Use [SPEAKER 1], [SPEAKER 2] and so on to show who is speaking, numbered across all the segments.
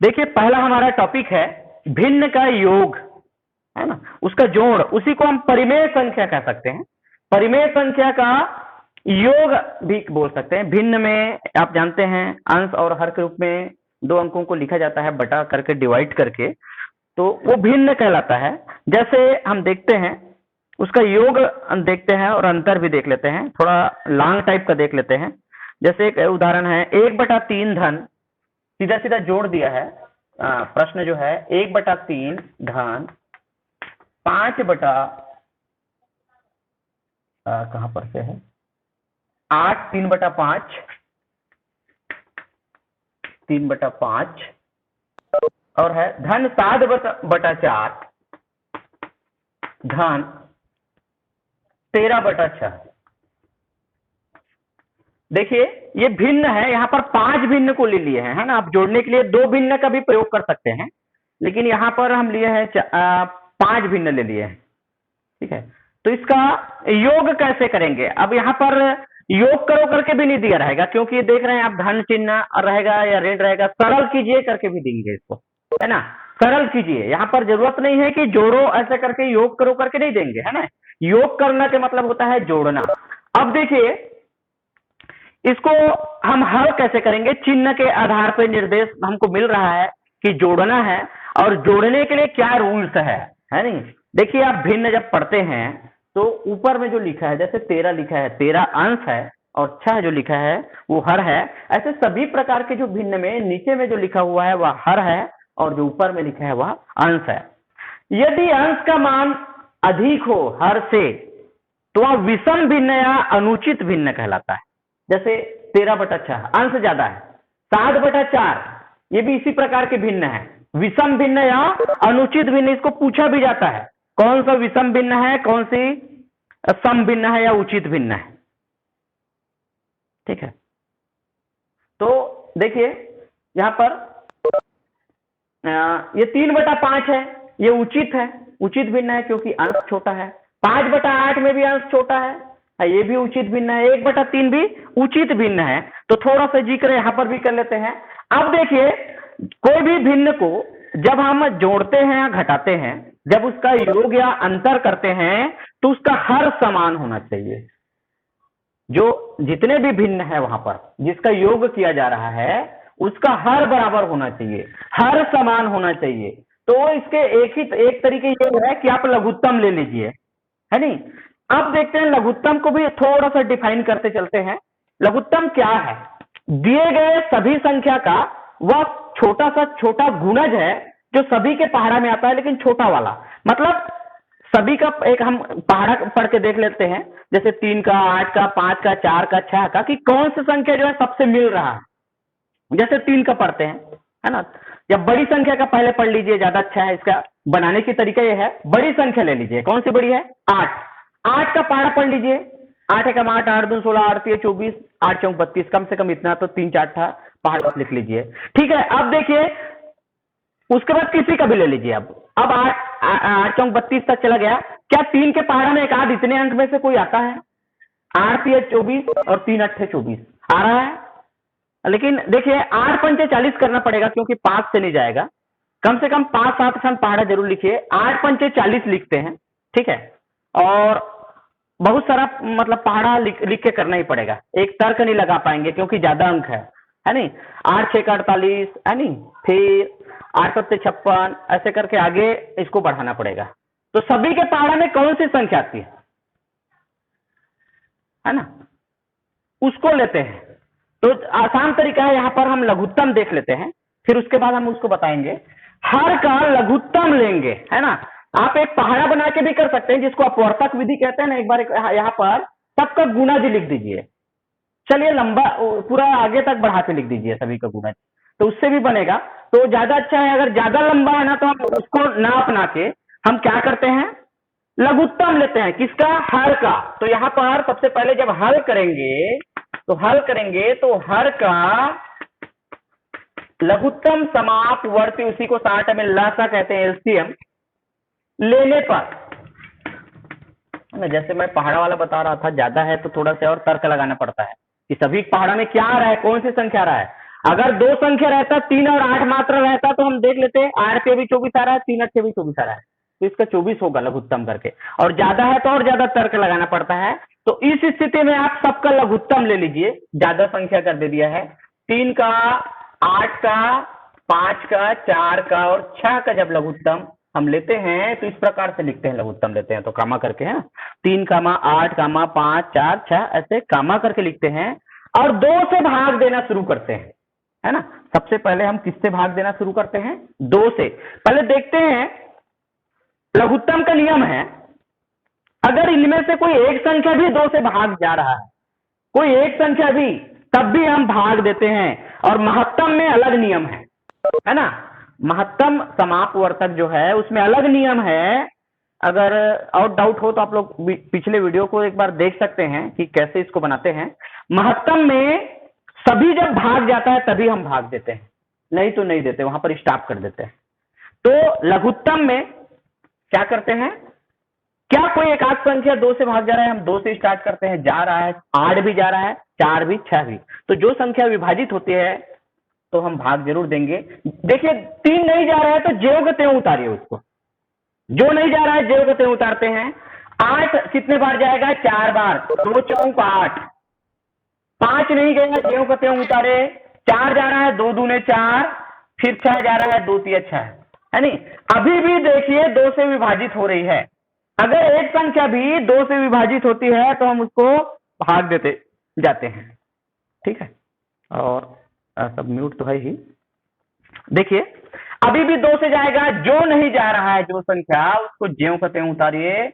[SPEAKER 1] देखिए पहला हमारा टॉपिक है भिन्न का योग, है ना, उसका जोड़, उसी को हम परिमेय संख्या कह सकते हैं। परिमेय संख्या का योग भी बोल सकते हैं। भिन्न में आप जानते हैं अंश और हर के रूप में दो अंकों को लिखा जाता है बटा करके, डिवाइड करके, तो वो भिन्न कहलाता है। जैसे हम देखते हैं उसका योग देखते हैं और अंतर भी देख लेते हैं, थोड़ा लॉन्ग टाइप का देख लेते हैं। जैसे एक उदाहरण है 1/3 धन, सीधा सीधा जोड़ दिया है। प्रश्न जो है 1/3 धन 5 बटा कहां पर से है 8, 3/5, 3/5 और है धन 7/4 धन 13/6। देखिए ये भिन्न है, यहाँ पर 5 भिन्न को ले लिए हैं, है ना। आप जोड़ने के लिए 2 भिन्न का भी प्रयोग कर सकते हैं, लेकिन यहाँ पर हम लिए हैं 5 भिन्न ले लिए हैं, ठीक है। तो इसका योग कैसे करेंगे? अब यहाँ पर योग करो करके भी नहीं दिया रहेगा, क्योंकि देख रहे हैं आप धन चिन्ह रहेगा या ऋण रहेगा, सरल कीजिए करके भी देंगे इसको, है ना। सरल कीजिए, यहाँ पर जरूरत नहीं है कि जोड़ो ऐसे करके, योग करो करके नहीं देंगे, है ना। योग करना के मतलब होता है जोड़ना। अब देखिए इसको हम हल कैसे करेंगे? चिन्ह के आधार पर निर्देश हमको मिल रहा है कि जोड़ना है, और जोड़ने के लिए क्या रूल्स है नहीं। देखिए आप भिन्न जब पढ़ते हैं तो ऊपर में जो लिखा है, जैसे 13 लिखा है, 13 अंश है, और 6 जो लिखा है वो हर है। ऐसे सभी प्रकार के जो भिन्न में नीचे में जो लिखा हुआ है वह हर है, और जो ऊपर में लिखा है वह अंश है। यदि अंश का मान अधिक हो हर से, तो वह विषम भिन्न या अनुचित भिन्न कहलाता है। जैसे 13/6 अंश ज्यादा है, 7/4 ये भी इसी प्रकार के भिन्न है, विषम भिन्न या अनुचित भिन्न। इसको पूछा भी जाता है कौन सा विषम भिन्न है, कौन सी सम भिन्न है या उचित भिन्न है, ठीक है। तो देखिए यहां पर ये 3/5 है, ये उचित है, उचित भिन्न है क्योंकि अंश छोटा है। 5/8 में भी अंश छोटा है, ये भी उचित भिन्न है। 1/3 भी उचित भिन्न है। तो थोड़ा सा जिक्र यहां पर भी कर लेते हैं। अब देखिए कोई भी भिन्न को जब हम जोड़ते हैं या घटाते हैं, जब उसका योग या अंतर करते हैं, तो उसका हर समान होना चाहिए। जो जितने भी भिन्न है वहां पर जिसका योग किया जा रहा है उसका हर बराबर होना चाहिए, हर समान होना चाहिए। तो इसके एक तरीके ये है कि आप लघुत्तम ले लीजिए, है नहीं। अब देखते हैं लघुत्तम को भी थोड़ा सा डिफाइन करते चलते हैं। लघुत्तम क्या है? दिए गए सभी संख्या का वह छोटा सा छोटा गुणज है जो सभी के पहाड़ा में आता है, लेकिन छोटा वाला। मतलब सभी का एक हम पहाड़ा पढ़ के देख लेते हैं, जैसे 3 का, 8 का, 5 का, 4 का, 6 का, कि कौन सी संख्या जो है सबसे मिल रहा है। जैसे 3 का पढ़ते हैं, है ना। या बड़ी संख्या का पहले पढ़ लीजिए, ज्यादा अच्छा है। इसका बनाने की तरीका यह है, बड़ी संख्या ले लीजिए। कौन सी बड़ी है? 8। 8 का पहाड़ा पढ़ लीजिए। 8 एकम 8, 8 दूनी 16, 8 तिया 24, 8 चौक 32, कम से कम इतना तो 3 4 था पहाड़ा लिख लीजिए, ठीक है। अब देखिए उसके बाद किसी का भी ले लीजिए। अब 8 चौक 32 तक चला गया। क्या 3 के पहाड़ा में एक आध इतने अंक में से कोई आता है? 8 तिया 24 और 3 8 24 आ रहा है। लेकिन देखिए 8 पंचे 40 करना पड़ेगा, क्योंकि 5 से नहीं जाएगा। कम से कम 5 7 पहाड़ा जरूर लिखिए। 8 पंचे 40 लिखते हैं, ठीक है। और बहुत सारा मतलब पहाड़ा लिख के करना ही पड़ेगा, एक तर्क नहीं लगा पाएंगे क्योंकि ज्यादा अंक है नहीं। 8 6 48, है नहीं, फिर 8 7 56, ऐसे करके आगे इसको बढ़ाना पड़ेगा। तो सभी के पहाड़ा में कौन सी संख्या आती है ना, उसको लेते हैं। तो आसान तरीका है, यहां पर हम लघुत्तम देख लेते हैं, फिर उसके बाद हम उसको बताएंगे। हर का लघुत्तम लेंगे, है ना। आप एक पहाड़ा बना के भी कर सकते हैं, जिसको अपवर्तक विधि कहते हैं ना। एक बार यहाँ पर सबका गुणज लिख दीजिए। चलिए लंबा पूरा आगे तक बढ़ा के लिख दीजिए सभी का गुणज, तो उससे भी बनेगा, तो ज्यादा अच्छा है। अगर ज्यादा लंबा है ना, तो हम उसको ना के हम क्या करते हैं, लघुत्तम लेते हैं। किसका? हर का। तो यहाँ पर सबसे पहले जब हल करेंगे तो हर का लघुत्तम समापवर्ती, उसी को 60 में लसा कहते हैं, एलसीएम लेने पर, जैसे मैं पहाड़ा वाला बता रहा था, ज्यादा है तो थोड़ा सा और तर्क लगाना पड़ता है कि सभी पहाड़ा में क्या आ रहा है, कौन सी संख्या आ रहा है। अगर दो संख्या रहता 3 और 8 मात्र रहता तो हम देख लेते 8 पे भी 24 आ रहा है, 3 8 भी 24 आ रहा है, तो इसका 24 होगा लघुत्तम करके, और ज्यादा है तो और ज्यादा तर्क लगाना पड़ता है। तो इस स्थिति में आप सबका लघुत्तम ले लीजिए, ज्यादा संख्या कर दे दिया है, 3 का, 8 का, 5 का, 4 का और 6 का जब लघुत्तम हम लेते हैं तो इस प्रकार से लिखते हैं, लघुत्तम लेते हैं तो कामा करके है, 3 कामा 8 कामा 5 4 6 ऐसे कामा करके लिखते हैं, और 2 से भाग देना शुरू करते हैं, है ना। सबसे पहले हम किससे भाग देना शुरू करते हैं? 2 से। पहले देखते हैं, लघुत्तम का नियम है, अगर इनमें से कोई एक संख्या भी 2 से भाग जा रहा है, कोई एक संख्या भी, तब भी हम भाग देते हैं, और महत्तम में अलग नियम है ना। महत्तम समापवर्तक जो है उसमें अलग नियम है। अगर और डाउट हो तो आप लोग पिछले वीडियो को एक बार देख सकते हैं कि कैसे इसको बनाते हैं। महत्तम में सभी जब भाग जाता है तभी हम भाग देते हैं, नहीं तो नहीं देते, वहां पर स्टॉप कर देते हैं। तो लघुत्तम में क्या करते हैं, क्या कोई एक आध संख्या 2 से भाग जा रहा है, हम 2 से स्टार्ट करते हैं, जा रहा है 8 भी जा रहा है, 4 भी, 6 भी, तो जो संख्या विभाजित होती है तो हम भाग जरूर देंगे। देखिए 3 नहीं जा रहा है तो ज्यों के त्यों उतारिए उसको, जो नहीं जा रहा है ज्यों के त्यों उतारते हैं। 8 कितने बार जाएगा? 4 बार, 2 चौक 8। 5 नहीं गया, ज्यों के त्यों उतारे। 4 जा रहा है, 2 दूने 4, फिर 6 जा रहा है, 2 तिया 6, है नहीं। अभी भी देखिए 2 से विभाजित हो रही है। अगर एक संख्या भी 2 से विभाजित होती है तो हम उसको भाग देते जाते हैं, ठीक है। और सब म्यूट तो है ही। देखिए अभी भी 2 से जाएगा, जो नहीं जा रहा है जो संख्या उसको ज्यों का त्यों उतारिए।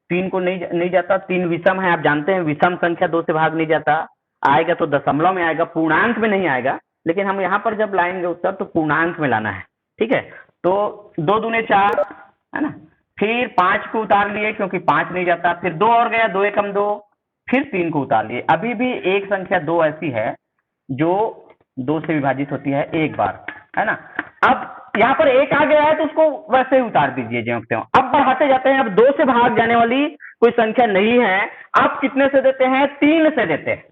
[SPEAKER 1] 3 को नहीं जाता, 3 विषम है, आप जानते हैं विषम संख्या 2 से भाग नहीं जाता, आएगा तो दशमलव में आएगा, पूर्णांक में नहीं आएगा। लेकिन हम यहाँ पर जब लाएंगे उत्तर तो पूर्णांक में लाना है, ठीक है। तो 2 दूने 4, है ना। फिर 5 को उतार लिए क्योंकि 5 नहीं जाता, फिर 2 और गया, 2 एकम 2, फिर 3 को उतार लिए। अभी भी एक संख्या 2 ऐसी है जो 2 से विभाजित होती है एक बार, है ना। अब यहाँ पर 1 आ गया है तो उसको वैसे ही उतार दीजिए ज्यों त्यों। अब बढ़ाते जाते हैं, अब 2 से भाग जाने वाली कोई संख्या नहीं है, आप कितने से देते हैं? 3 से देते हैं,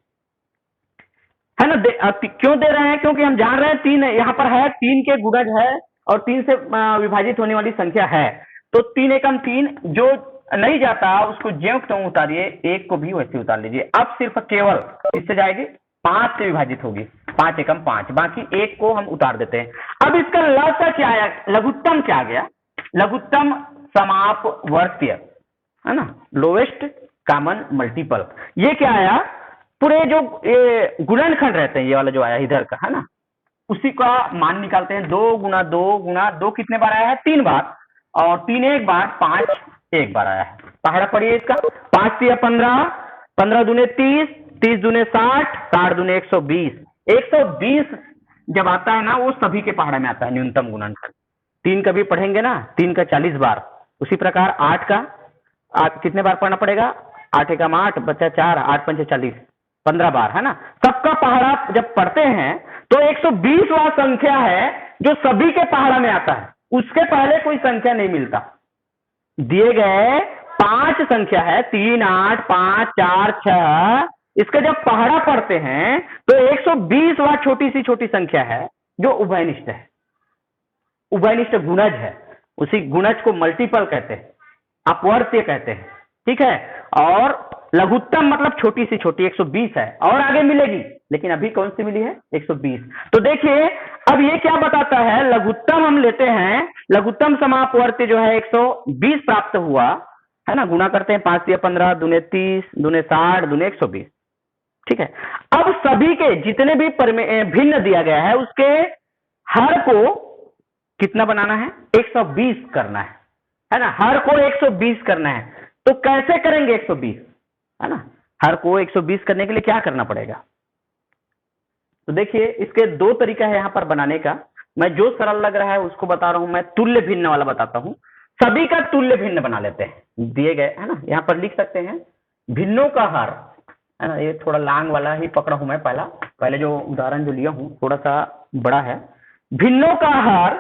[SPEAKER 1] है ना। क्यों दे रहे हैं? क्योंकि हम जान रहे हैं 3 यहाँ पर है, 3 के गुणज है और 3 से विभाजित होने वाली संख्या है, तो 3 एकम 3, जो नहीं जाता उसको ज्यों त्यों उतारिए, 1 को भी वैसे उतार लीजिए। अब सिर्फ केवल इससे जाएगी 5 से विभाजित होगी, 5 एकम 5, बाकी 1 को हम उतार देते हैं। अब इसका लघुत्तम क्या आया? लघुत्तम क्या आ गया? लघुत्तम समापवर्त्य, है ना, लोवेस्ट कॉमन मल्टीपल। ये क्या आया? पूरे जो गुणनखंड रहते हैं, ये वाला जो आया इधर का, है ना, उसी का मान निकालते हैं। 2 गुना 2 गुना 2 कितने बार आया है? 3 बार, और 3 एक बार, 5 एक बार आया है। पहाड़ा पढ़िए इसका। 5 तिया 15, 15 दूने 30, 30 दूने 60, 60 दूने 120। 120 जब आता है ना वो सभी के पहाड़ा में आता है, न्यूनतम गुणनखंड। 3 का भी पढ़ेंगे ना, 3 का 40 बार। उसी प्रकार 8 का, 8 कितने बार पढ़ना पड़ेगा? 8 एकम 8, बचा 4, 8 पंचे 40, 15 बार, है ना। सबका पहाड़ा जब पढ़ते हैं तो 120वां संख्या है जो सभी के पहाड़ा में आता है, उसके पहले कोई संख्या नहीं मिलता। दिए गए 5 संख्या है, 3 8 5 4 6, इसका जब पहाड़ा पढ़ते हैं तो 120वां छोटी सी छोटी संख्या है जो उभयनिष्ठ है, उभयनिष्ठ गुणज है। उसी गुणज को मल्टीपल कहते हैं, अपवर्त्य कहते हैं, ठीक है। और लघुत्तम मतलब छोटी सी छोटी 120 है, और आगे मिलेगी, लेकिन अभी कौन सी मिली है? 120। तो देखिए अब ये क्या बताता है, लघुत्तम हम लेते हैं, लघुत्तम समापवर्त्य जो है 120 प्राप्त हुआ, है ना। गुणा करते हैं 5 या 15 दूने 30 दूने 60 दूने 120, ठीक है। अब सभी के जितने भी भिन्न दिया गया है उसके हर को कितना बनाना है? 120 करना है ना। हर को 120 करना है, तो कैसे करेंगे 120, है ना। हर को 120 करने के लिए क्या करना पड़ेगा? तो देखिए इसके 2 तरीका है यहाँ पर बनाने का। मैं जो सरल लग रहा है उसको बता रहा हूं, मैं तुल्य भिन्न वाला बताता हूं। सभी का तुल्य भिन्न बना लेते हैं, दिए गए, है ना। यहाँ पर लिख सकते हैं भिन्नों का हर, है ना। ये थोड़ा लॉन्ग वाला ही पकड़ा हूं मैं, पहले जो उदाहरण जो लिया हूं थोड़ा सा बड़ा है। भिन्नों का हर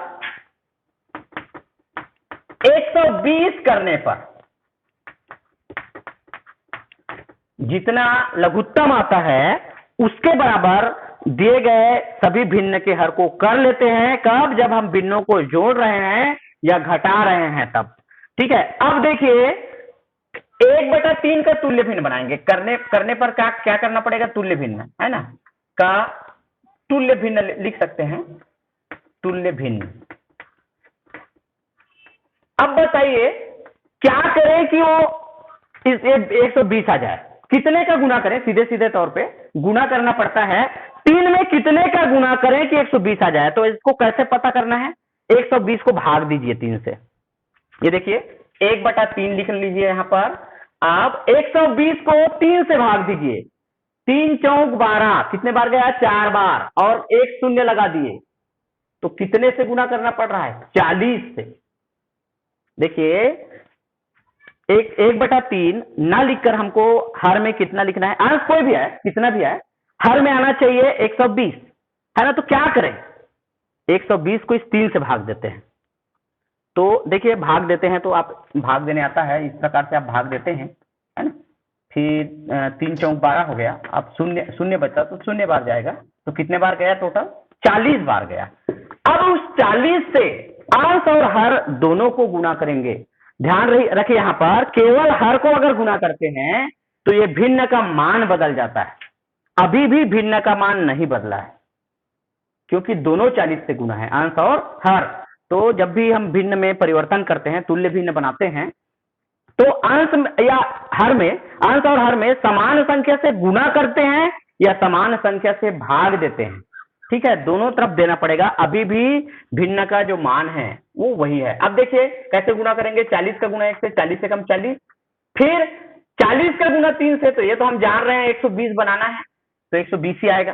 [SPEAKER 1] 120 करने पर जितना लघुत्तम आता है उसके बराबर दिए गए सभी भिन्न के हर को कर लेते हैं कब, जब हम भिन्नों को जोड़ रहे हैं या घटा रहे हैं तब। ठीक है, अब देखिए 1/3 का तुल्य भिन्न बनाएंगे। करने पर क्या करना पड़ेगा, तुल्य भिन्न है ना, का तुल्य भिन्न लिख सकते हैं, तुल्य भिन्न। अब बताइए क्या करें कि वो इस 120 आ जाए, कितने का गुना करें, सीधे सीधे तौर पे गुना करना पड़ता है, 3 में कितने का गुना करें कि 120 आ जाए। तो इसको कैसे पता करना है, 120 को भाग दीजिए 3 से। ये देखिए 1/3 लिख लीजिए यहां पर। आप 120 को 3 से भाग दीजिए, 3 चौक 12, कितने बार गया, 4 बार, और 1 शून्य लगा दिए, तो कितने से गुना करना पड़ रहा है, 40 से। देखिए 1/3 ना लिखकर हमको हर में कितना लिखना है, अंश कोई भी है, कितना भी है, हर में आना चाहिए 120, है ना। तो क्या करें, 120 को इस 3 से भाग देते हैं। तो देखिए भाग देते हैं तो आप भाग देने आता है, इस प्रकार से आप भाग देते हैं, है ना। फिर 3 चौक 12 हो गया, अब शून्य बचा तो 0 बार जाएगा, तो कितने बार गया टोटल, 40 बार गया। अब उस 40 से अंश और हर दोनों को गुना करेंगे। ध्यान रखिए यहां पर, केवल हर को अगर गुना करते हैं तो ये भिन्न का मान बदल जाता है। अभी भी भिन्न का मान नहीं बदला है, क्योंकि दोनों 40 से गुना है, अंश और हर। तो जब भी हम भिन्न में परिवर्तन करते हैं, तुल्य भिन्न बनाते हैं, तो अंश या हर में, अंश और हर में समान संख्या से गुना करते हैं या समान संख्या से भाग देते हैं। ठीक है, दोनों तरफ देना पड़ेगा, अभी भी भिन्न का जो मान है वो वही है। अब देखिए कैसे गुना करेंगे, 40 का गुना 1 से, 40 से कम 40, फिर 40 का गुना 3 से, तो ये तो हम जान रहे हैं 120 बनाना है, तो 120 ही आएगा।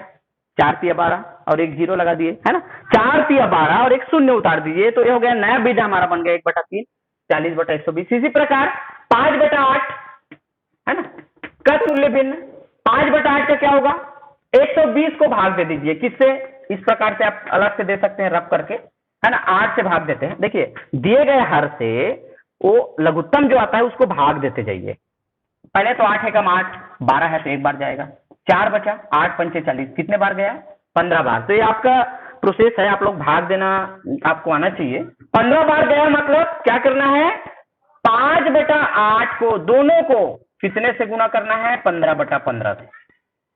[SPEAKER 1] 4 तिया 12 और 1 0 लगा दिए, है ना, 4 तिया 12 और 1 शून्य उतार दीजिए, तो ये हो गया नया विधा हमारा बन गया 1/3, 40/120। इसी प्रकार 5/8 है ना का तुल्य भिन्न, 5/8 का क्या होगा, 120 को भाग दे दीजिए, किससे, इस प्रकार से आप अलग से दे सकते हैं रब करके, है ना, 8 से भाग देते हैं। देखिए दिए गए हर से वो लघुत्तम जो आता है उसको भाग देते जाइए। पहले तो 8 है कम 8, 12 है तो 1 बार जाएगा, 4 बचा, 8 पंचे 40, कितने बार गया, 15 बार। तो ये आपका प्रोसेस है, आप लोग भाग देना आपको आना चाहिए। 15 बार गया मतलब क्या करना है, 5/8 को दोनों को कितने से गुना करना है, 15/15 से,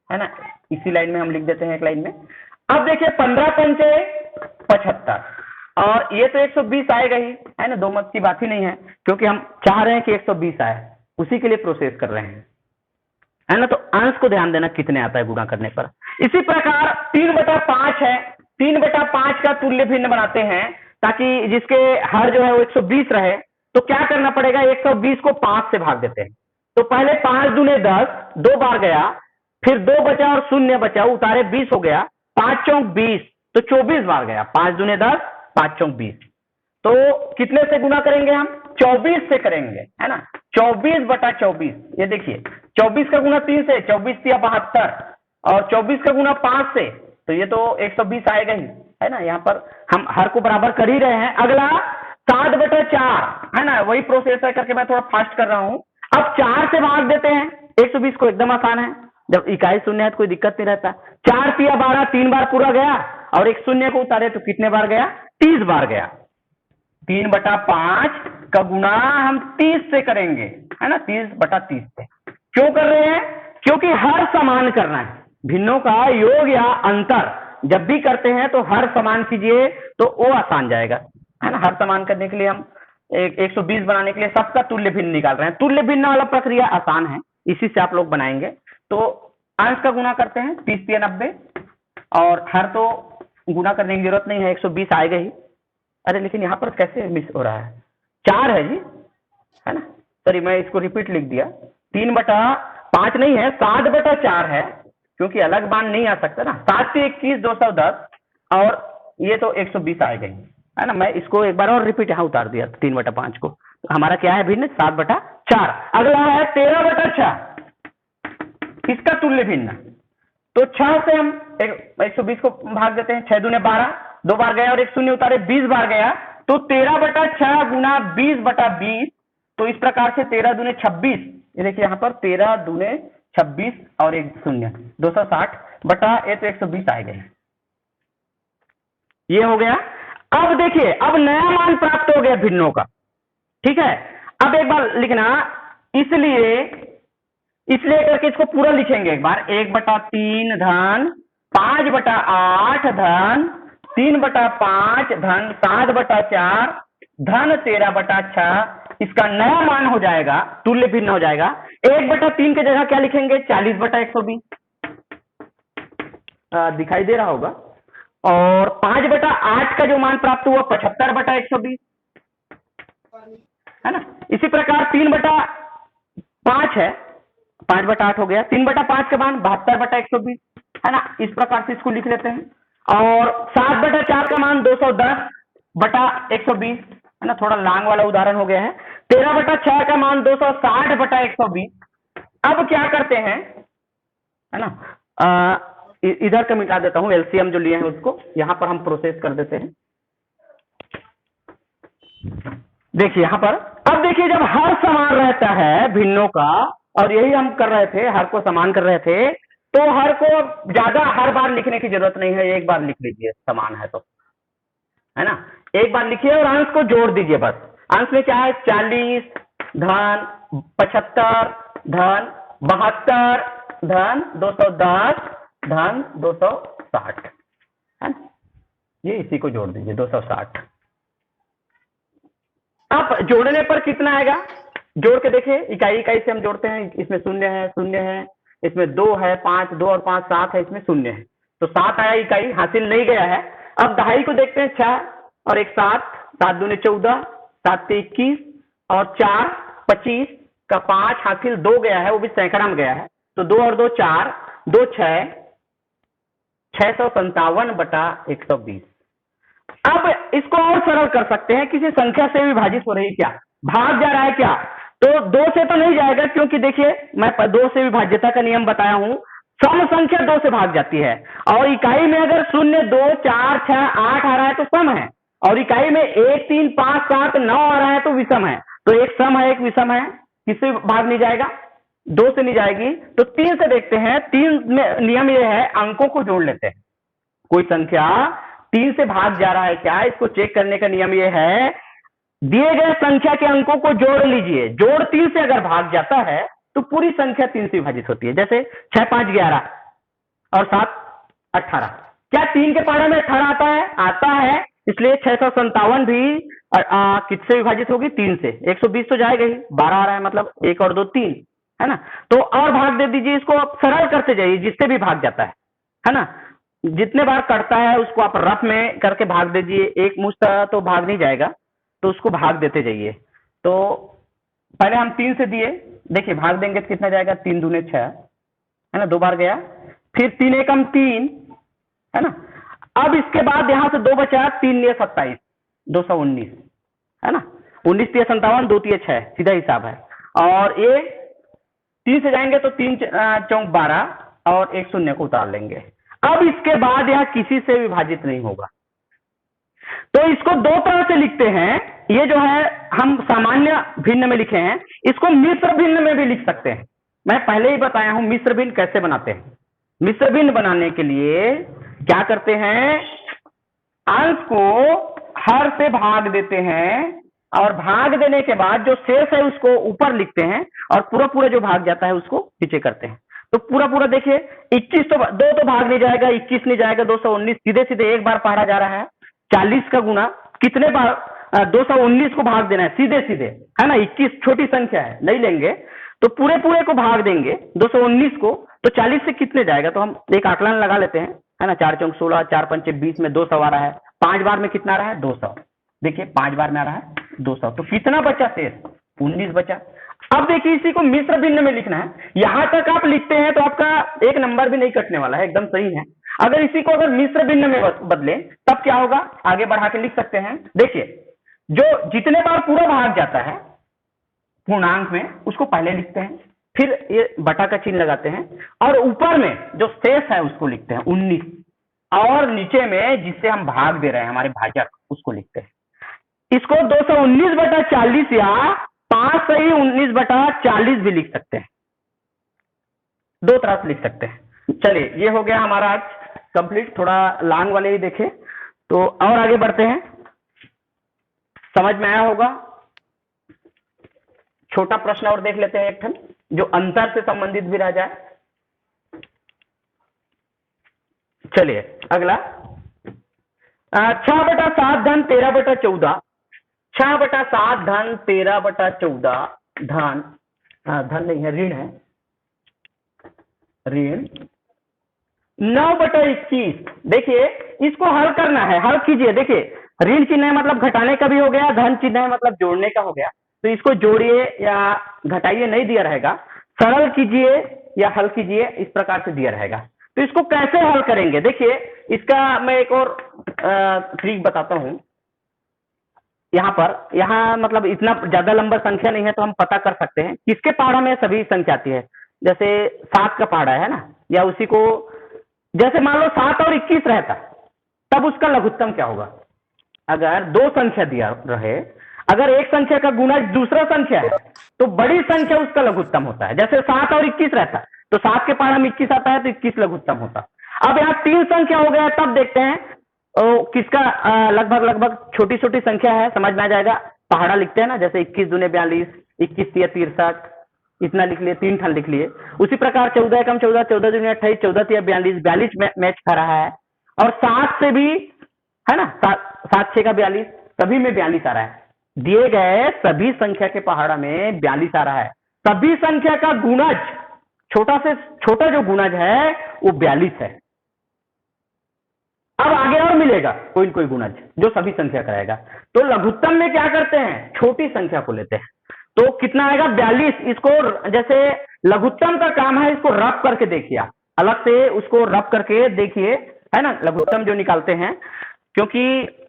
[SPEAKER 1] है ना। इसी लाइन में हम लिख देते हैं एक लाइन में। अब देखिए 15 पंचे 75, और ये तो 120 आएगा ही, है ना, दो मत की बात ही नहीं है, क्योंकि हम चाह रहे हैं कि 120 आए, उसी के लिए प्रोसेस कर रहे हैं, है ना। तो अंश को ध्यान देना कितने आता है गुणा करने पर। इसी प्रकार 3/5 है, 3/5 का तुल्य भिन्न बनाते हैं, ताकि जिसके हर जो है वो 120 रहे। तो क्या करना पड़ेगा, 120 को 5 से भाग देते हैं। तो पहले 5 दूने 10, 2 बार गया, फिर 2 बचा और 0 बचा, उतारे 20 हो गया, 5 चौक 20, तो 24 बार गया, 5 दूने 10, 5 चौक 20। तो कितने से गुना करेंगे हम, 24 से करेंगे, है ना, 24/24। ये देखिए 24 का गुना 3 से, 24 तिया 72, और 24 का गुना 5 से, तो ये तो 120 आएगा ही, है ना। यहाँ पर हम हर को बराबर कर ही रहे हैं। अगला 7/4, है ना, वही प्रोसेस है करके मैं थोड़ा फास्ट कर रहा हूं। अब 4 से भाग देते हैं 120 को, एकदम आसान है, जब इकाई शून्य है तो कोई दिक्कत नहीं रहता। 4 तिया 12, 3 बार पूरा गया, और 1 शून्य को उतारे तो कितने बार गया, 30 बार गया। 3/5 का गुणा हम 30 से करेंगे, है ना, 30/30 से। क्यों कर रहे हैं, क्योंकि हर समान करना है, भिन्नों का योग या अंतर जब भी करते हैं तो हर समान कीजिए, तो वो आसान जाएगा, है ना। हर समान करने के लिए हम 120 बनाने के लिए सबका तुल्य भिन्न निकाल रहे हैं। तुल्य भिन्न वाला प्रक्रिया आसान है, इसी से आप लोग बनाएंगे। तो अंश का गुना करते हैं, 30 तिया 90, और हर तो गुना करने की जरूरत नहीं है, 120 आएगा ही। अरे लेकिन यहाँ पर कैसे मिस हो रहा है, 4 है जी, है ना, सॉरी मैं इसको रिपीट लिख दिया, 3/5 नहीं है, 7/4 है, क्योंकि अलग मान नहीं आ सकता ना। 7 से 21 210, और ये तो 120 आएगा ही, है ना। मैं इसको एक बार और रिपीट यहाँ उतार दिया 3/5 को। तो हमारा क्या है भिन्न, 7/4। अगला है 13/6, इसका तुल्य भिन्न। तो 6 से हम 120 को भाग देते हैं, 6 दूने 12, 2 बार गया और 1 शून्य उतारे, 20 बार गया, तो 13/6 गुना 20/20। तो इस प्रकार से 13 दूने 26, ये देखिए यहाँ पर 13 दूने 26 और 1 शून्य, 260, बटा ये तो 120 आएगा। ये हो गया। अब देखिए, अब नया मान प्राप्त हो गया भिन्नों का, ठीक है। अब एक बार लिखना, इसलिए करके इसको पूरा लिखेंगे एक बार। 1/3 धन 5/8 धन 3/5 धन 7/4 धन 13/6 इसका नया मान हो जाएगा, तुल्य भिन्न हो जाएगा। 1/3 की जगह क्या लिखेंगे? 40/120 दिखाई दे रहा होगा। और 5/8 का जो मान प्राप्त हुआ 75/120 है ना। इसी प्रकार 3/5 है, 5/8 हो गया। 3/5 का मान 72/120 है ना। इस प्रकार से इसको लिख लेते हैं। और 7/4 का मान 210/120 है ना, थोड़ा लॉन्ग वाला उदाहरण हो गया है। 13/6 का मान 260/120। अब क्या करते हैं, है ना, इधर का मिटा देता हूं, एलसीएम जो लिए हैं उसको यहां पर हम प्रोसेस कर देते हैं। देखिए यहां पर, अब देखिए जब हर समान रहता है भिन्नों का, और यही हम कर रहे थे, हर को समान कर रहे थे, तो हर को ज्यादा हर बार लिखने की जरूरत नहीं है, एक बार लिख लीजिए समान है तो, है ना। एक बार लिखिए और अंश को जोड़ दीजिए बस। अंश में क्या है? 40 धन 75 धन 72 धन 210 धन 260 है ना। ये इसी को जोड़ दीजिए 260। अब जोड़ने पर कितना आएगा? जोड़ के देखिए, इकाई इकाई से हम जोड़ते हैं। इसमें शून्य है, इसमें 2 है, 5, 2 और 5 7 है, इसमें शून्य है, तो 7 आया, इकाई हासिल नहीं गया है। अब दहाई को देखते हैं, 6 और 1 7, 7 दूनी 14, 7 से 21 और 4 25 का 5 हासिल 2 गया है, वो भी सैकड़ा में गया है, तो 2 और 2 4, 2 6, 657/120। अब इसको और सरल कर सकते हैं, किसी संख्या से विभाजित हो रही है क्या, भाग जा रहा है क्या, तो 2 से तो नहीं जाएगा, क्योंकि देखिए मैं 2 से विभाज्यता का नियम बताया हूं। सम संख्या 2 से भाग जाती है, और इकाई में अगर 0 2 4 6 8 आ रहा है तो सम है, और इकाई में 1 3 5 7 9 आ रहा है तो विषम है। तो एक सम है, एक विषम है, किससे भाग नहीं जाएगा? 2 से नहीं जाएगी। तो 3 से देखते हैं। 3 में नियम यह है, अंकों को जोड़ लेते हैं। कोई संख्या 3 से भाग जा रहा है क्या, इसको चेक करने का नियम यह है, दिए गए संख्या के अंकों को जोड़ लीजिए। जोड़ 3 से अगर भाग जाता है तो पूरी संख्या 3 से विभाजित होती है। जैसे 6 5 11 और 7 18। क्या 3 के पहाड़े में 18 आता है? आता है। इसलिए 657 भी किससे विभाजित होगी? 3 से। 120 तो जाएगा ही, 12 आ रहा है, मतलब 1 और 2 3 है ना। तो और भाग दे दीजिए, इसको आप सरल करते जाइए, जिससे भी भाग जाता है ना। जितने बार कटता है उसको आप रफ में करके भाग दीजिए। एक मुश्त तो भाग नहीं जाएगा, तो उसको भाग देते जाइए। तो पहले हम 3 से दिए, देखिए भाग देंगे तो कितना जाएगा? 3 दूने 6 है ना, 2 बार गया। फिर 3 एकम 3 है ना। अब इसके बाद यहां से 2 बचा, 3 लिए 27, 219 है ना। 19 3 57, 2 3 6, सीधा हिसाब है। और ये 3 से जाएंगे तो 3 चौक 12 और 1 शून्य को उतार लेंगे। अब इसके बाद यह किसी से विभाजित नहीं होगा, तो इसको 2 तरह से लिखते हैं। ये जो है हम सामान्य भिन्न में लिखे हैं, इसको मिश्र भिन्न में भी लिख सकते हैं। मैं पहले ही बताया हूं मिश्र भिन्न कैसे बनाते हैं। मिश्र भिन्न बनाने के लिए क्या करते हैं, अंश को हर से भाग देते हैं, और भाग देने के बाद जो शेष है उसको ऊपर लिखते हैं, और पूरा पूरा जो भाग जाता है उसको नीचे करते हैं। तो पूरा पूरा देखिए, 21 तो 2 तो भाग नहीं जाएगा, 21 नहीं जाएगा, 219 सीधे सीधे एक बार पढ़ा जा रहा है। 40 का गुना कितने बार? 219 को भाग देना है सीधे सीधे, है ना। 21 छोटी संख्या है, नहीं लेंगे, तो पूरे पूरे को भाग देंगे 219 को, तो 40 से कितने जाएगा? तो हम एक आकलन लगा लेते हैं, है ना। 4 चौक 16, 4 पंचे 20 में 200 आ रहा है। 5 बार में कितना आ रहा है? 200। देखिए 5 बार में आ रहा है 200, तो कितना बचा शेष? 19 बचा। अब देखिए इसी को मिश्र भिन्न में लिखना है। यहां तक आप लिखते हैं तो आपका एक नंबर भी नहीं कटने वाला है, एकदम सही है। अगर इसी को अगर मिश्र भिन्न में बदले तब क्या होगा, आगे बढ़ा के लिख सकते हैं। देखिए जो जितने बार पूरा भाग जाता है पूर्णांक में, उसको पहले लिखते हैं, फिर ये बटा का चिन्ह लगाते हैं, और ऊपर में जो शेष है उसको लिखते हैं 19, और नीचे में जिससे हम भाग दे रहे हैं हमारे भाजक, उसको लिखते हैं। इसको 219/40 या 5 से ही 19/40 भी लिख सकते हैं। 2 तरह से लिख सकते हैं। चलिए ये हो गया हमारा आज कंप्लीट, थोड़ा लॉन्ग वाले ही देखे तो और आगे बढ़ते हैं। समझ में आया होगा। छोटा प्रश्न और देख लेते हैं एक ठन जो अंतर से संबंधित भी रह जाए। चलिए अगला 6/7 धन 13/14, 6/7 धन 13/14 धन धन नहीं है, ऋण है, ऋण 9/21। देखिए इसको हल करना है, हल कीजिए। देखिए ऋण चिन्ह है मतलब घटाने का भी हो गया, धन चिन्ह है मतलब जोड़ने का हो गया। तो इसको जोड़िए या घटाइए नहीं दिया रहेगा, सरल कीजिए या हल कीजिए, इस प्रकार से दिया रहेगा। तो इसको कैसे हल करेंगे, देखिए इसका मैं एक और ट्रिक बताता हूं। यहाँ मतलब इतना ज्यादा लंबा संख्या नहीं है तो हम पता कर सकते हैं किसके पहाड़ा में सभी संख्या आती है। जैसे 7 का पहाड़ा है ना, या उसी को जैसे मान लो 7 और 21 रहता, तब उसका लघुत्तम क्या होगा। अगर दो संख्या दिया रहे, अगर एक संख्या का गुणा दूसरा संख्या है तो बड़ी संख्या उसका लघुत्तम होता है। जैसे 7 और 21 रहता तो 7 के पहाड़ा में 21 आता है तो 21 लघुत्तम होता। अब यहाँ 3 संख्या हो गया, तब देखते हैं किसका लगभग छोटी छोटी संख्या है, समझ में आ जाएगा। पहाड़ा लिखते हैं ना, जैसे 21 दूने 42, 21 तिया 63, इतना लिख लिए, 3 ठन लिख लिए। उसी प्रकार 14 कम 14, 14 दूने 28, 14 तिया 42, 42 मैच खा रहा है। और 7 से भी है ना, 7 6 का 42, सभी में 42 आ रहा है। दिए गए सभी संख्या के पहाड़ा में 42 आ रहा है। सभी संख्या का गुणज, छोटा से छोटा जो गुणज है वो 42 है। अब आगे और मिलेगा कोई कोई गुणज जो सभी संख्या कराएगा। तो लघुत्तम में क्या करते हैं, छोटी संख्या को लेते हैं। तो कितना आएगा 42। इसको जैसे लघुत्तम का काम है, इसको रब करके देखिए, अलग से उसको रब करके देखिए, है ना, लघुत्तम जो निकालते हैं। क्योंकि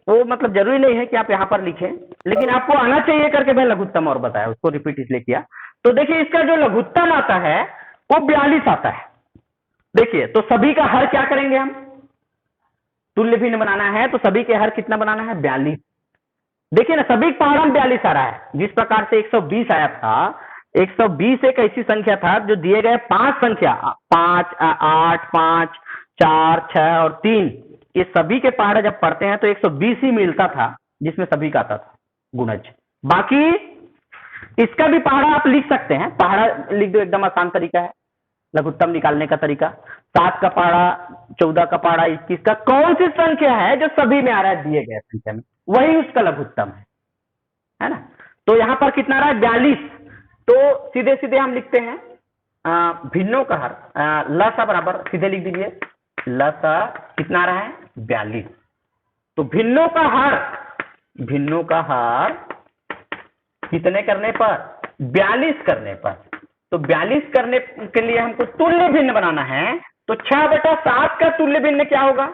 [SPEAKER 1] वो मतलब जरूरी नहीं है कि आप यहाँ पर लिखें, लेकिन आपको आना चाहिए करके मैं लघुत्तम और बताया, उसको रिपीट इसलिए किया। तो देखिए इसका जो लघुत्तम आता है वो 42 आता है। देखिए तो सभी का हर क्या करेंगे हम, तुल्य भिन्न बनाना है तो सभी के हर कितना बनाना है 42। देखिए ना सभी पहाड़ा में 42 आ रहा है। जिस प्रकार से 120 आया था, 120 एक ऐसी संख्या था जो दिए गए 5 संख्या 5 8 5 4 6 और 3, ये सभी के पहाड़ा जब पढ़ते हैं तो 120 ही मिलता था जिसमें सभी का आता था गुणज। बाकी इसका भी पहाड़ा आप लिख सकते हैं, पहाड़ा लिख दो, एकदम आसान तरीका है लघुत्तम निकालने का तरीका। 7 का पहाड़ा, 14 का पहाड़ा, 21 का, कौन सी संख्या है जो सभी में आ रहा है दिए गए संख्या में, वही उसका लघुत्तम है ना। तो यहां पर कितना रहा है 42। तो सीधे सीधे हम लिखते हैं भिन्नों का हर, लसा बराबर सीधे लिख दीजिए, लसा कितना आ रहा है 42। तो भिन्नों का हर, भिन्नों का हर कितने करने पर, 42 करने पर। तो 42 करने के लिए हमको तुल्य भिन्न बनाना है। तो 6/7 का तुल्य भिन्न क्या होगा,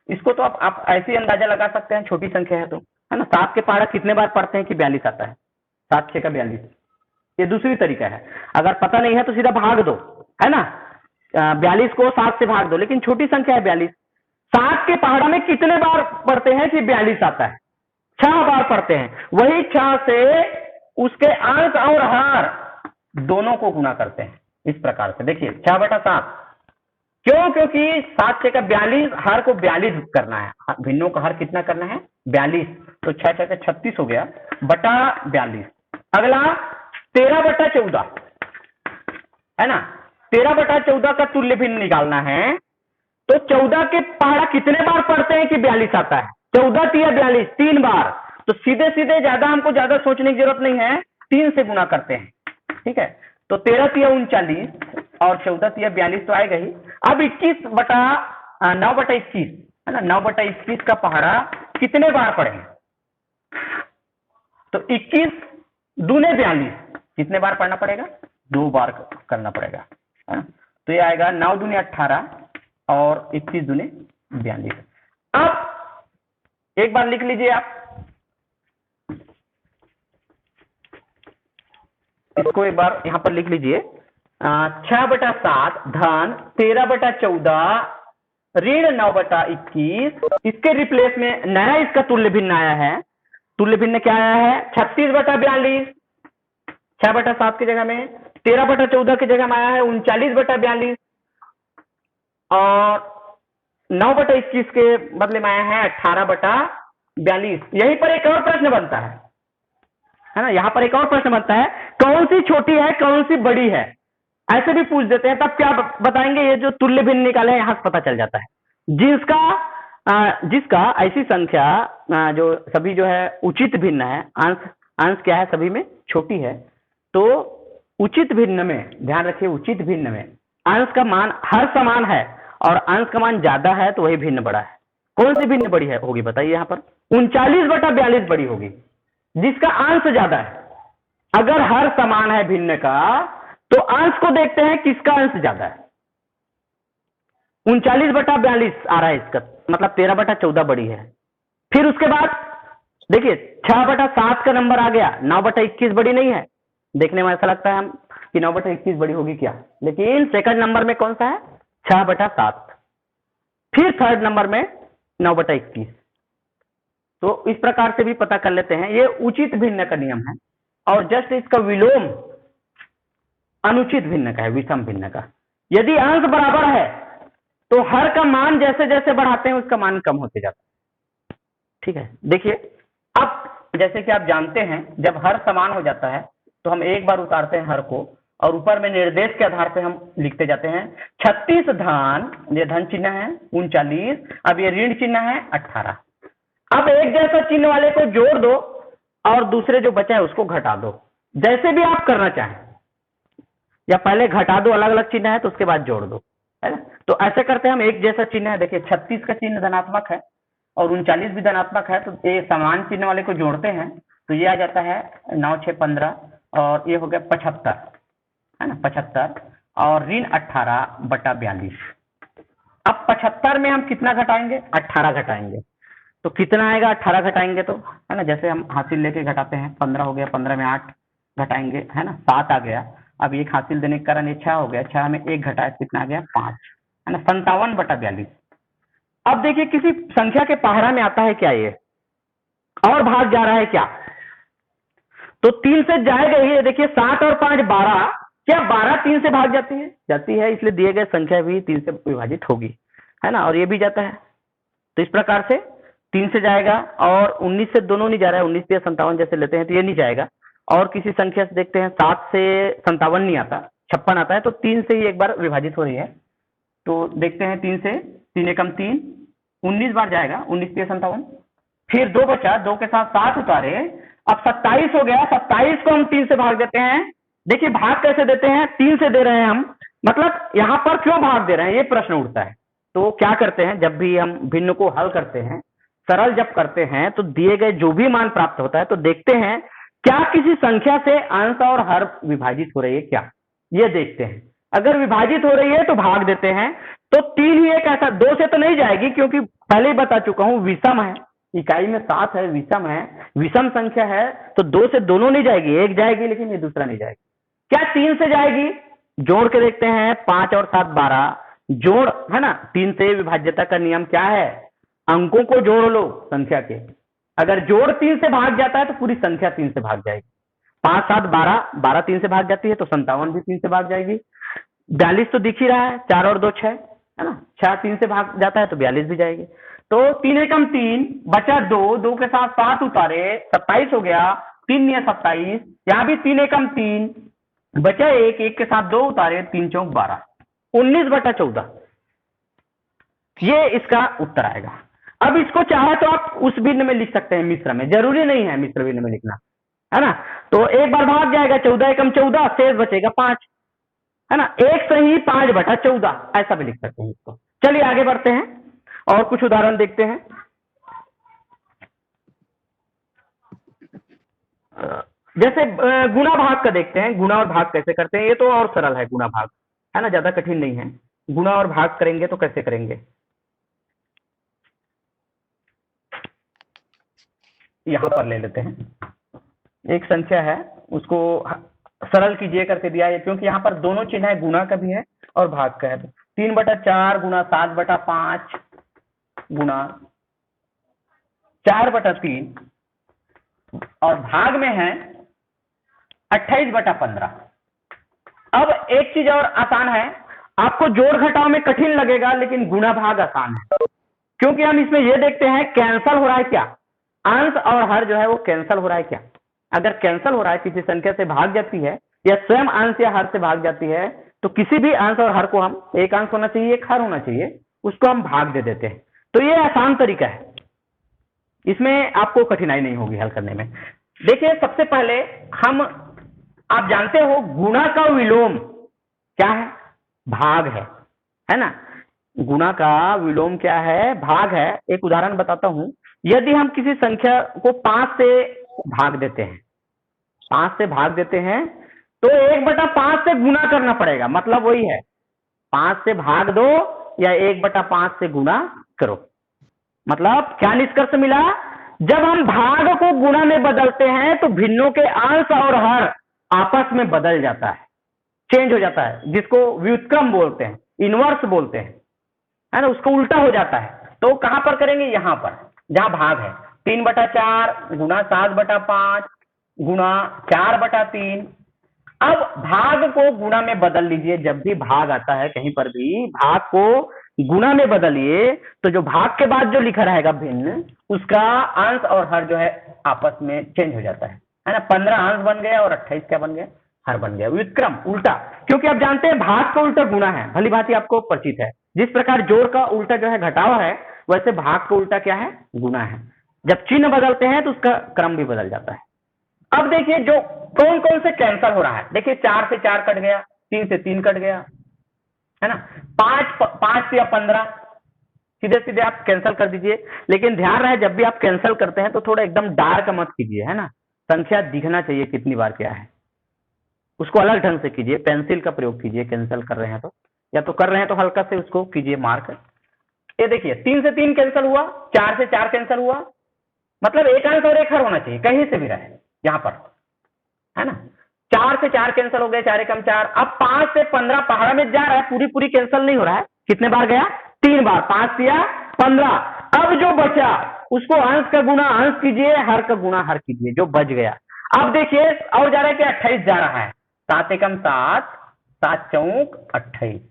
[SPEAKER 1] इसको तो आप ऐसे ही अंदाजा लगा सकते हैं, छोटी संख्या है तो, है ना। 7 के पहाड़ा कितने बार पढ़ते हैं कि 42 आता है, 7 6 का 42। ये दूसरी तरीका है, अगर पता नहीं है तो सीधा भाग दो, है ना, 42 को 7 से भाग दो, लेकिन छोटी संख्या है 42। 7 के पहाड़ा में कितने बार पढ़ते हैं कि 42 आता है, 6 बार पढ़ते हैं। वही 6 से उसके अंक और हर दोनों को गुणा करते हैं इस प्रकार से। देखिए 6/7, क्यों, क्योंकि 7 6 का 42, हर को 42 करना है, भिन्नों का हर कितना करना है 42। तो 6 6 का 36 हो गया बटा 42। अगला 13/14 है ना, 13/14 का तुल्य भिन्न निकालना है। तो 14 के पहाड़ा कितने बार पढ़ते हैं कि 42 आता है, 14 तिया 42, 3 बार। तो सीधे सीधे ज्यादा हमको ज्यादा सोचने की जरूरत नहीं है, 3 से गुणा करते हैं, ठीक है। तो 13 तिया 39 और 14 तिया 42 तो आएगा ही। अब 9/21 है ना, 9/21 का पहाड़ा कितने बार पढ़े, तो 21 दूने 42, कितने बार पढ़ना पड़ेगा, 2 बार करना पड़ेगा, है ना। तो ये आएगा 9 दूने 18 और 21 दूने 42। अब एक बार लिख लीजिए आप, इसको एक बार यहां पर लिख लीजिए, 6/7 धन 13/14 ऋण 9/21। इसके रिप्लेस में नया इसका तुल्य भिन्न आया है। तुल्य भिन्न क्या आया है 36/42, 6/7 की जगह में, 13/14 की जगह में आया है 39/42। और 9/21 के बदले में आया है 18/42। यहीं पर एक और प्रश्न बनता है ना, यहाँ पर एक और प्रश्न बनता है, कौन सी छोटी है कौन सी बड़ी है, ऐसे भी पूछ देते हैं। तब क्या बताएंगे, ये जो तुल्य भिन्न निकाले हैं यहाँ से पता चल जाता है। जिसका ऐसी संख्या जो सभी जो है उचित भिन्न है, अंश क्या है सभी में छोटी है, तो उचित भिन्न में ध्यान रखिए, उचित भिन्न में अंश का मान हर समान है और अंश का मान ज्यादा है तो वही भिन्न बड़ा है। कौन सी भिन्न बड़ी है होगी बताइए, यहाँ पर 39/42 बड़ी होगी, जिसका अंश ज्यादा है। अगर हर समान है भिन्न का तो अंश को देखते हैं किसका अंश ज्यादा है। 39/42 आ रहा है इसका मतलब 13/14 बड़ी है। फिर उसके बाद देखिए 6/7 का नंबर आ गया, 9/21 बड़ी नहीं है। देखने में ऐसा लगता है हम कि 9/21 बड़ी होगी क्या, लेकिन सेकंड नंबर में कौन सा है 6/7, फिर थर्ड नंबर में 9/21। तो इस प्रकार से भी पता कर लेते हैं, ये उचित भिन्न का नियम है। और जस्ट इसका विलोम अनुचित भिन्न का है, विषम भिन्न का। यदि अंश बराबर है तो हर का मान जैसे जैसे बढ़ाते हैं उसका मान कम होते जाता है। ठीक है, देखिए अब जैसे कि आप जानते हैं जब हर समान हो जाता है तो हम एक बार उतारते हैं हर को और ऊपर में निर्देश के आधार पे हम लिखते जाते हैं 36 धन, ये धन चिन्ह है 39, अब ये ऋण चिन्ह है 18। अब एक जैसा चिन्ह वाले को जोड़ दो और दूसरे जो बचा है उसको घटा दो, जैसे भी आप करना चाहें, या पहले घटा दो अलग अलग चिन्ह है तो उसके बाद जोड़ दो, है ना। तो ऐसे करते हैं हम, एक जैसा चिन्ह है, देखिए 36 का चिन्ह धनात्मक है और 39 भी धनात्मक है, तो ये समान चिन्ह वाले को जोड़ते हैं तो ये आ जाता है 9 6 15 और ये हो गया 75, है ना 75 और ऋण 18/42। अब 75 में हम कितना घटाएंगे, 18 घटाएंगे, तो कितना आएगा 18 घटाएंगे तो, है ना, जैसे हम हासिल लेके घटाते हैं, 15 हो गया, 15 में 8 घटाएंगे, है ना 7 आ गया। अब एक हासिल देने के कारण ये 6 हो गया, 6 में 1 घटाए कितना आ गया 5, है ना 57/42। अब देखिए किसी संख्या के पहाड़ा में आता है क्या ये और भाग जा रहा है क्या, तो 3 से जाएगा ही। देखिए 7 और 5 12, क्या 12 3 से भाग जाती है, इसलिए दिए गए संख्या भी 3 से विभाजित होगी, है ना, और ये भी जाता है। तो इस प्रकार से 3 से जाएगा और 19 से दोनों नहीं जा रहा है, 19 से 57 जैसे लेते हैं तो ये नहीं जाएगा। और किसी संख्या से देखते हैं 7 से 57 नहीं आता, 56 आता है, तो 3 से ही एक बार विभाजित हो रही है। तो देखते हैं 3 से, 3 एकम 3, 19 बार जाएगा, 19 से 57, फिर 2 बचा, 2 के साथ 7 उतारे, अब 27 हो गया, 27 को हम 3 से भाग देते हैं। देखिए भाग कैसे देते हैं, 3 से दे रहे हैं हम, मतलब यहाँ पर क्यों भाग दे रहे हैं ये प्रश्न उठता है। तो क्या करते हैं, जब भी हम भिन्न को हल करते हैं, सरल जब करते हैं तो दिए गए जो भी मान प्राप्त होता है तो देखते हैं क्या किसी संख्या से अंश और हर विभाजित हो रही है क्या, ये देखते हैं। अगर विभाजित हो रही है तो भाग देते हैं। तो 3 ही एक ऐसा, 2 से तो नहीं जाएगी क्योंकि पहले ही बता चुका हूं विषम है, इकाई में 7 है, विषम है, विषम संख्या है, तो 2 से दोनों नहीं जाएगी, एक जाएगी लेकिन ये दूसरा नहीं जाएगी। क्या 3 से जाएगी, जोड़ के देखते हैं, 5 और 7 12, जोड़, है ना, 3 से विभाज्यता का नियम क्या है, अंकों को जोड़ लो संख्या के, अगर जोड़ 3 से भाग जाता है तो पूरी संख्या 3 से भाग जाएगी। 5 7 12, 12 3 से भाग जाती है तो 57 भी 3 से भाग जाएगी। 42 तो दिख ही रहा है, 4 और 2 6, है ना, 6 3 से भाग जाता है तो 42 भी जाएगी। तो 3 एकम 3 बचा 2, 2 के साथ 7 उतारे, 27 हो गया, 3 या 27, यहाँ भी 3 एकम 3 बचा 1, 1 के साथ 2 उतारे, 3 चौक 12, 19/14, ये इसका उत्तर आएगा। अब इसको चाहे तो आप उस भिन्न में लिख सकते हैं, मिश्र में, जरूरी नहीं है मिश्र भिन्न में लिखना, है ना। तो एक बार भाग जाएगा, 14 एकम 14, शेष बचेगा 5, है ना, 1 सही 5/14, ऐसा भी लिख सकते हैं इसको। चलिए आगे बढ़ते हैं और कुछ उदाहरण देखते हैं। जैसे गुणा भाग का देखते हैं, गुणा और भाग कैसे करते हैं, ये तो और सरल है गुणा भाग, है ना, ज्यादा कठिन नहीं है। गुणा और भाग करेंगे तो कैसे करेंगे, यहां पर ले लेते हैं, एक संख्या है उसको सरल कीजिए करके दिया है, क्योंकि यहाँ पर दोनों चिन्ह है, गुणा का भी है और भाग का है। 3/4 गुणा 7/5 गुणा 4/3 और भाग में है 28/15। अब एक चीज और आसान है, आपको जोड़ घटाव में कठिन लगेगा, लेकिन गुणा भाग आसान है, क्योंकि हम इसमें यह देखते हैं कैंसल हो रहा है क्या, अंश और हर जो है वो कैंसल हो रहा है क्या। अगर कैंसल हो रहा है, किसी संख्या से भाग जाती है या स्वयं अंश या हर से भाग जाती है, तो किसी भी अंश और हर को हम, एक अंश होना चाहिए एक हर होना चाहिए, उसको हम भाग दे देते हैं। तो ये आसान तरीका है, इसमें आपको कठिनाई नहीं होगी हल करने में। देखिए सबसे पहले हम, आप जानते हो गुणा का विलोम क्या है, भाग है ना। गुणा का विलोम क्या है, भाग है। एक उदाहरण बताता हूं, यदि हम किसी संख्या को 5 से भाग देते हैं, 5 से भाग देते हैं, तो 1/5 से गुणा करना पड़ेगा, मतलब वही है 5 से भाग दो या 1/5 से गुणा करो। मतलब क्या निष्कर्ष मिला, जब हम भाग को गुणा में बदलते हैं तो भिन्नों के अंश और हर आपस में बदल जाता है, चेंज हो जाता है, जिसको व्युत्क्रम बोलते हैं, इनवर्स बोलते हैं, है ना, उसको उल्टा हो जाता है। तो कहां पर करेंगे, यहां पर जहां भाग है, 3/4 गुणा 7/5 गुणा 4/3। अब भाग को गुणा में बदल लीजिए, जब भी भाग आता है कहीं पर भी भाग को गुणा में बदलिए, तो जो भाग के बाद जो लिखा रहेगा भिन्न, उसका अंश और हर जो है आपस में चेंज हो जाता है ना। 15 अंश बन गया और 28 क्या बन गया, हर बन गया, व्युत्क्रम उल्टा। क्योंकि आप जानते हैं भाग का उल्टा गुणा है, भली भांति आपको परिचित है। जिस प्रकार जोड़ का उल्टा जो है घटाव है, वैसे भाग का उल्टा क्या है, गुणा है। जब चिन्ह बदलते हैं तो उसका क्रम भी बदल जाता है। अब देखिए जो कौन कौन से कैंसल हो रहा है, देखिए 4 से 4 कट गया, 3 से 3 कट गया, है ना, 5 या 15 सीधे सीधे आप कैंसिल कर दीजिए। लेकिन ध्यान रहे, जब भी आप कैंसिल करते हैं तो थोड़ा एकदम डार्क मत कीजिए, है ना, संख्या दिखना चाहिए कितनी बार क्या है, उसको अलग ढंग से कीजिए, पेंसिल का प्रयोग कीजिए कैंसिल कर रहे हैं तो, या तो कर रहे हैं तो हल्का से उसको कीजिए मार्क। ये देखिए 3 से 3 कैंसिल हुआ, 4 से 4 कैंसिल हुआ, मतलब एक अंश और एक हर होना चाहिए, कहीं से भी रहे यहां पर, है ना। 4 से 4 कैंसिल हो गए, 4 एकम 4। अब 5 से 15 पहाड़ा में जा रहा है, पूरी पूरी कैंसिल नहीं हो रहा है, कितने बार गया, 3 बार, 5 या 15। अब जो बचा उसको अंश का गुणा अंश कीजिए, हर का गुणा हर कीजिए, जो बच गया। अब देखिए और जा रहा है कि 28 जा रहा है, 7 एकम 7, 7 चौक 28।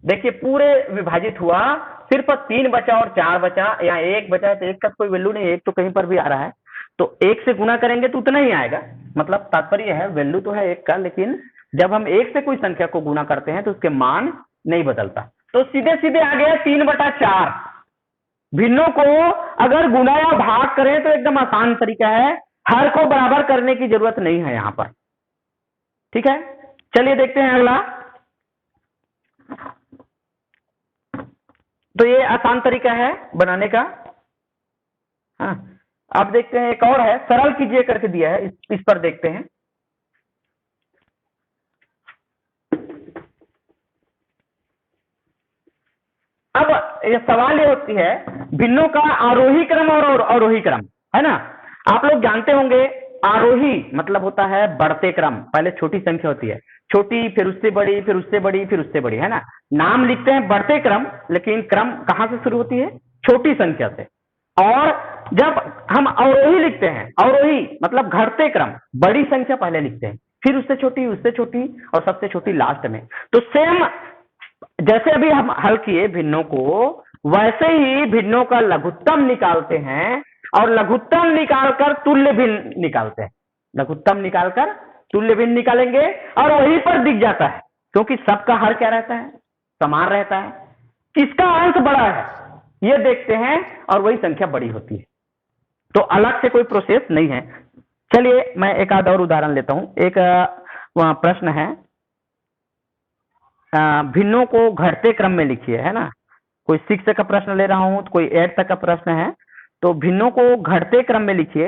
[SPEAKER 1] देखिए पूरे विभाजित हुआ, सिर्फ 3 बचा और 4 बचा, या 1 बचा है तो 1 का कोई वैल्यू नहीं, 1 तो कहीं पर भी आ रहा है, तो 1 से गुणा करेंगे तो उतना ही आएगा। मतलब तात्पर्य है वैल्यू तो है 1 का, लेकिन जब हम 1 से कोई संख्या को गुणा करते हैं तो उसके मान नहीं बदलता। तो सीधे सीधे आ गया 3/4। भिन्नों को अगर गुणा या भाग करें तो एकदम आसान तरीका है, हर को बराबर करने की जरूरत नहीं है यहां पर। ठीक है, चलिए देखते हैं अगला। तो ये आसान तरीका है बनाने का। हाँ, अब देखते हैं एक और है, सरल कीजिए करके दिया है, इस पर देखते हैं। अब ये सवाल ये होती है, भिन्नों का आरोही क्रम और अवरोही क्रम, है ना। आप लोग जानते होंगे आरोही मतलब होता है बढ़ते क्रम, पहले छोटी संख्या होती है, छोटी, फिर उससे बड़ी, फिर उससे बड़ी, फिर उससे बड़ी, है ना। नाम लिखते हैं बढ़ते क्रम, लेकिन क्रम कहां से शुरू होती है, छोटी संख्या से। और जब हम अवरोही लिखते हैं, अवरोही मतलब घटते क्रम, बड़ी संख्या पहले लिखते हैं, फिर उससे छोटी और सबसे छोटी लास्ट में। तो सेम जैसे अभी हम हल किए भिन्नों को, वैसे ही भिन्नों का लघुत्तम निकालते हैं, और लघुत्तम निकालकर तुल्य भिन्न निकालते हैं। लघुत्तम निकालकर तुल्य भिन्न निकालेंगे और वहीं पर दिख जाता है, क्योंकि सबका हर क्या रहता है, समान रहता है। किसका अंश बड़ा है ये देखते हैं और वही संख्या बड़ी होती है। तो अलग से कोई प्रोसेस नहीं है। चलिए मैं एक आध और उदाहरण लेता हूं। एक वहां प्रश्न है, भिन्नों को घटते क्रम में लिखिए, है ना। कोई 6 का प्रश्न ले रहा हूं तो कोई 8 तक का प्रश्न है, तो भिन्नों को घटते क्रम में लिखिए।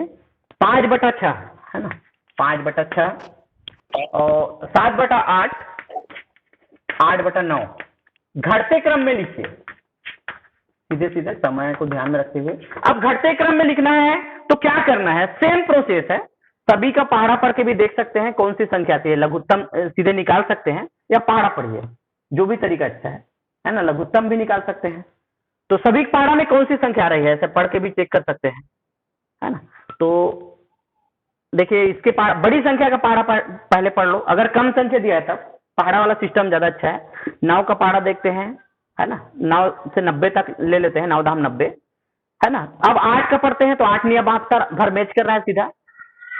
[SPEAKER 1] 5/6 है ना, 5/6 और 7/8, 8/9 घटते क्रम में लिखिए, सीधे सीधे समय को ध्यान में रखते हुए। अब घटते क्रम में लिखना है तो क्या करना है, सेम प्रोसेस है, सभी का पहाड़ा पढ़ के भी देख सकते हैं कौन सी संख्या आती है, लघुत्तम सीधे निकाल सकते हैं या पहाड़ा पढ़िए, जो भी तरीका अच्छा है ना, लघुत्तम भी निकाल सकते हैं। तो सभी पहाड़ा में कौन सी संख्या आ रही है ऐसे पढ़ के भी चेक कर सकते हैं, है ना। तो देखिए इसके बड़ी संख्या का पहाड़ा पहले पढ़ लो, अगर कम संख्या दिया है तब, पहाड़ा वाला सिस्टम ज्यादा अच्छा है। 9 का पहाड़ा देखते हैं, है ना, 9 से 90 तक ले लेते हैं, 9 धाम 90, है ना। अब 8 का पढ़ते हैं तो 8 निया 72 भर मैच कर रहा है सीधा,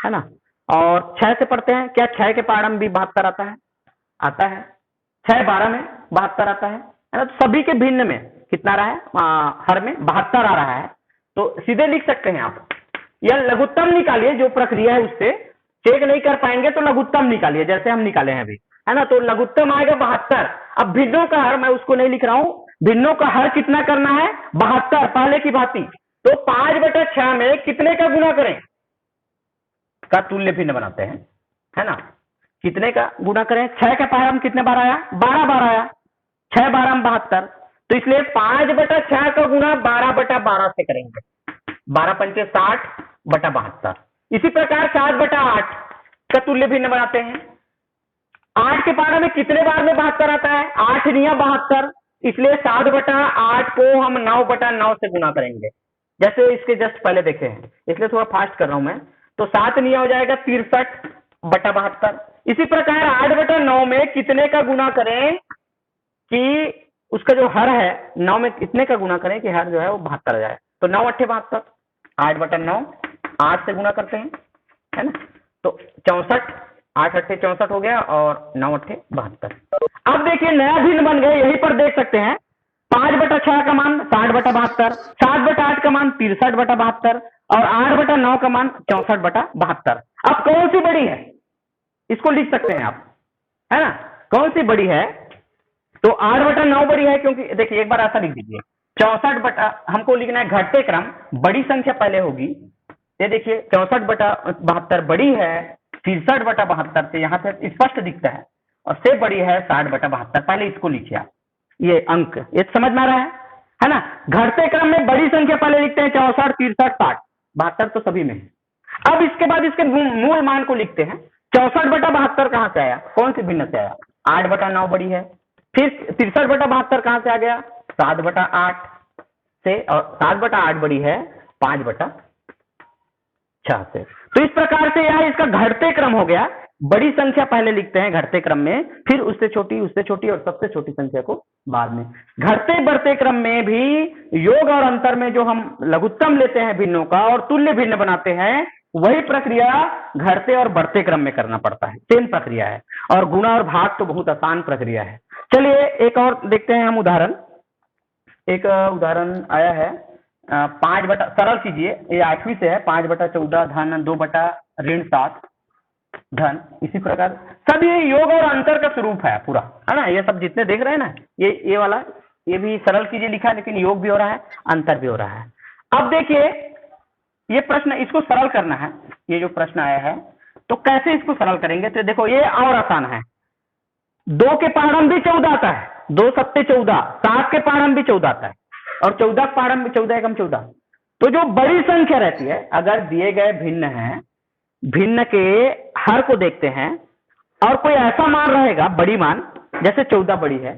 [SPEAKER 1] है ना। और 6 से पढ़ते हैं, क्या 6 के पहाड़ा में भी 72 आता है? आता है। 6 12 में 72 आता है ना। तो सभी के भिन्न में कितना रहा है? हर में 72 आ रहा है। तो सीधे लिख सकते हैं आप, या लघुत्तम निकालिए, जो प्रक्रिया है उससे चेक नहीं कर पाएंगे तो लघुत्तम निकालिए, जैसे हम निकाले हैं अभी, है ना। तो लघुत्तम आएगा 72। अब भिन्नों का हर मैं उसको नहीं लिख रहा हूं, भिन्नों का हर कितना करना है? 72, पहले की भांति। तो 5/6 में कितने का गुना करें? का तुल्य भिन्न बनाते हैं, है ना। कितने का गुना करें? 6 का पहाड़ा में कितने बार आया? 12 बार आया। 6 12 में 72, तो इसलिए 5/6 का गुना 12/12 से करेंगे। 12 पंचे 60/72। इसी प्रकार 7/8 का तुल्य भिन्न बनाते हैं। 8 के पहाड़ा में कितने बार में 72 आता है? 8 निया 72, इसलिए 7/8 को हम 9/9 से गुना करेंगे, जैसे इसके जस्ट पहले देखे हैं, इसलिए थोड़ा फास्ट कर रहा हूं मैं। तो 7 निया हो जाएगा 63/72। इसी प्रकार 8/9 में कितने का गुना करें कि उसका जो हर है 9 में कितने का गुना करें कि हर जो है वो 72 आ जाए? तो 9 8 72, 8/9 8 से गुना करते हैं, है ना। तो 64, 8 8 64 हो गया और 9 8 72। अब देखिए नया भिन्न बन गए, यहीं पर देख सकते हैं। 5/6 का मान 60/72, 7/8 का मान 63/72 और 8/9 का मान 64/72। अब कौन सी बड़ी है? इसको लिख सकते हैं आप, है ना। कौन सी बड़ी है? तो 8/9 बड़ी है, क्योंकि देखिए एक बार ऐसा लिख दीजिए, 64 हमको लिखना है घटते क्रम, बड़ी संख्या पहले होगी। ये देखिए 64/72 बड़ी है 63/72 से, यहां से स्पष्ट दिखता है, और से बड़ी है 60/72। पहले इसको लिखिए आप, ये अंक, ये समझ में आ रहा है ना। घटते क्रम में बड़ी संख्या पहले लिखते हैं, 64 63 60 72 तो सभी में है। अब इसके बाद इसके मूल मान को लिखते हैं। 64/72 कहां से आया? कौन सी भिन्न से आया? 8/9 बड़ी है। फिर 63/72 कहां से आ गया? 7/8 से, और 7/8 बड़ी है 5/6 से। तो इस प्रकार से यह इसका घटते क्रम हो गया। बड़ी संख्या पहले लिखते हैं घटते क्रम में, फिर उससे छोटी और सबसे छोटी संख्या को बाद में। घटते बढ़ते क्रम में भी योग और अंतर में जो हम लघुत्तम लेते हैं भिन्नों का और तुल्य भिन्न बनाते हैं, वही प्रक्रिया घटते और बढ़ते क्रम में करना पड़ता है, सेम प्रक्रिया है। और गुणा और भाग तो बहुत आसान प्रक्रिया है। चलिए एक और देखते हैं हम उदाहरण। एक उदाहरण आया है 5 सरल कीजिए, ये 8वीं से है। 5/14 धन 2/7 धन, इसी प्रकार सब ये योग और अंतर का स्वरूप है पूरा, है ना। ये सब जितने देख रहे हैं ना, ये वाला, ये भी सरल कीजिए लिखा है, लेकिन योग भी हो रहा है अंतर भी हो रहा है। अब देखिए ये प्रश्न, इसको सरल करना है, ये जो प्रश्न आया है, तो कैसे इसको सरल करेंगे? तो देखो ये और आसान है। 2 के पहाड़ा में भी 14 आता है, 2 7 14, 7 के पहाड़ा में भी 14 आता है, और 14 के पहाड़ा में 14 एकम 14। तो जो बड़ी संख्या रहती है, अगर दिए गए भिन्न है, भिन्न के हर को देखते हैं और कोई ऐसा मान रहेगा बड़ी मान, जैसे 14 बड़ी है,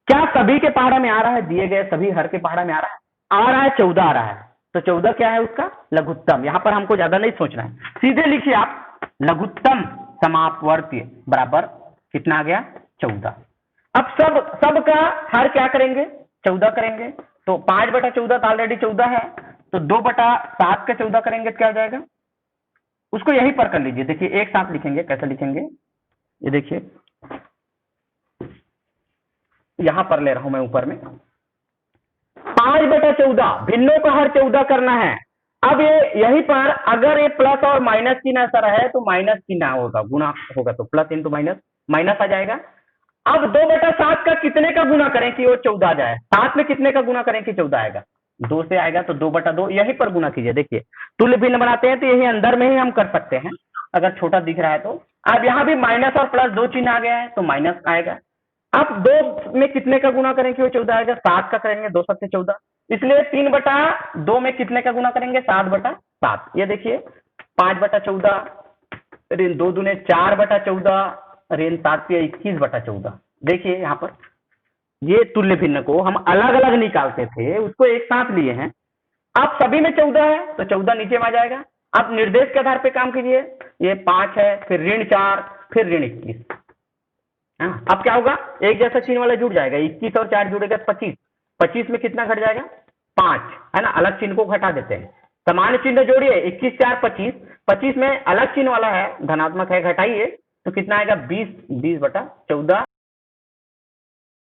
[SPEAKER 1] क्या सभी के पहाड़ा में आ रहा है? दिए गए सभी हर के पहाड़ा में आ रहा है 14 आ रहा है। तो 14 क्या है? उसका लघुत्तम। यहां पर हमको ज्यादा नहीं सोचना है, सीधे लिखिए आप, लघुत्तम समापवर्ती बराबर कितना आ गया? 14। अब सब का हर क्या करेंगे? 14 करेंगे। तो 5/14 तो ऑलरेडी 14 है, तो 2/7 का 14 करेंगे तो क्या हो जाएगा? उसको यहीं पर कर लीजिए। देखिए एक साथ लिखेंगे, कैसे लिखेंगे, ये देखिए यहां पर ले रहा हूं मैं ऊपर में। 5/14 भिन्नों का हर 14 करना है। अब ये यहीं पर अगर ये प्लस और माइनस चिन्ह ऐसा रहे तो माइनस चिन्ह होगा, गुना होगा तो प्लस इंटू माइनस, माइनस आ जाएगा। अब 2/7 का कितने का गुना करें कि वो 14 आ जाए? 7 में कितने का गुना करें कि 14 आएगा? 2 से आएगा, तो 2/2 यहीं पर गुना कीजिए। देखिए तुल्य भिन्न बनाते हैं तो यही अंदर में ही हम कर सकते हैं, अगर छोटा दिख रहा है तो। अब यहाँ भी माइनस और प्लस 2 चिन्ह आ गया है तो माइनस आएगा। अब 2 में कितने का गुना करें कि वो 14 आएगा? 7 का करेंगे, 2 7 14, इसलिए 3/2 में कितने का गुना करेंगे? 7/7। ये देखिए 5/14 ऋण 2 दूने 4/14 ऋण 7 पे 21/14। देखिए यहाँ पर ये तुल्य भिन्न को हम अलग अलग निकालते थे, उसको एक साथ लिए हैं। अब सभी में 14 है तो 14 नीचे में आ जाएगा। अब निर्देश के आधार पे काम कीजिए, ये 5 है, फिर ऋण 4, फिर ऋण 21, है ना। अब क्या होगा, एक जैसा चिन्ह वाला जुड़ जाएगा, 21 और 4 जुड़ेगा 25, 25 में कितना घट जाएगा 5, है ना। अलग चिन्ह को घटा देते हैं, सामान्य चिन्ह जोड़िए 21 4 25, 25 में अलग चिन्ह वाला है धनात्मक है, घटाइए तो कितना आएगा 20, 20 बटा 14